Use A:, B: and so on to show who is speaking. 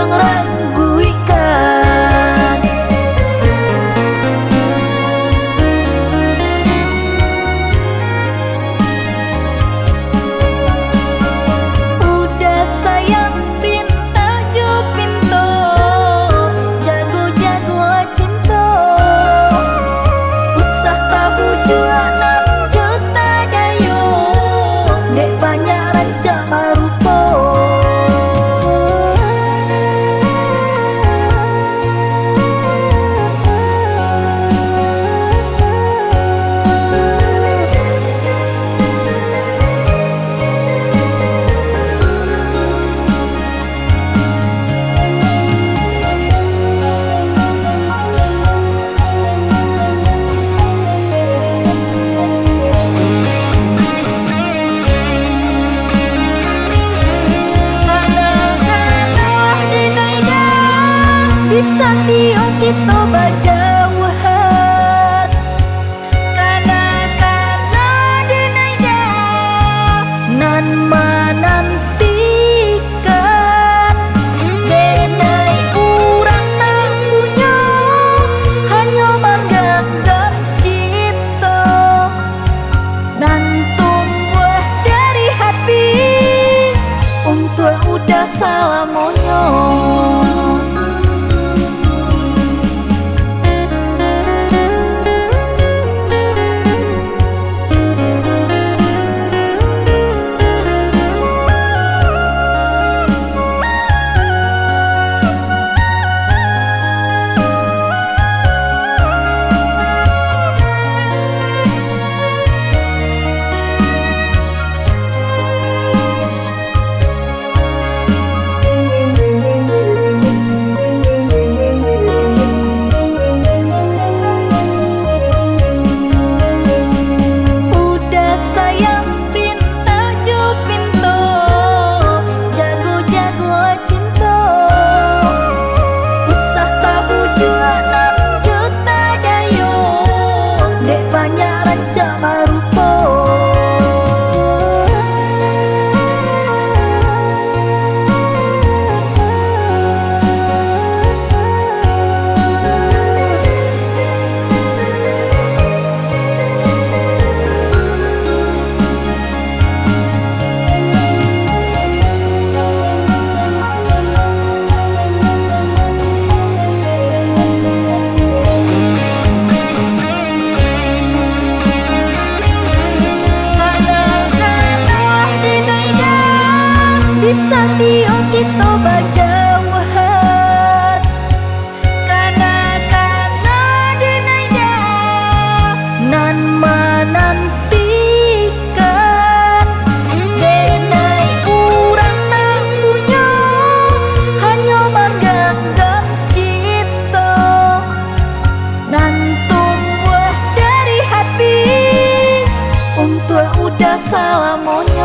A: yang rengguikan. Udah sayang pinta jo pinto, jago-jago cinta, usah tabu jualan juta dayo, dek banyak rancak marupo. Bisa dio kita berjauhan, kana dinaya nan menantikan. Denai urang tak punya, hanya menggenggam cinta nan tumbuh dari hati untuk udah salamonyo. Banyak rancak marupo. Bisa dio kita berjauhan, kana dinaya nan menantikan. Denai urang tak punya, hanya menggenggam cinta nan tumbuh dari hati untuk udah salamonyo.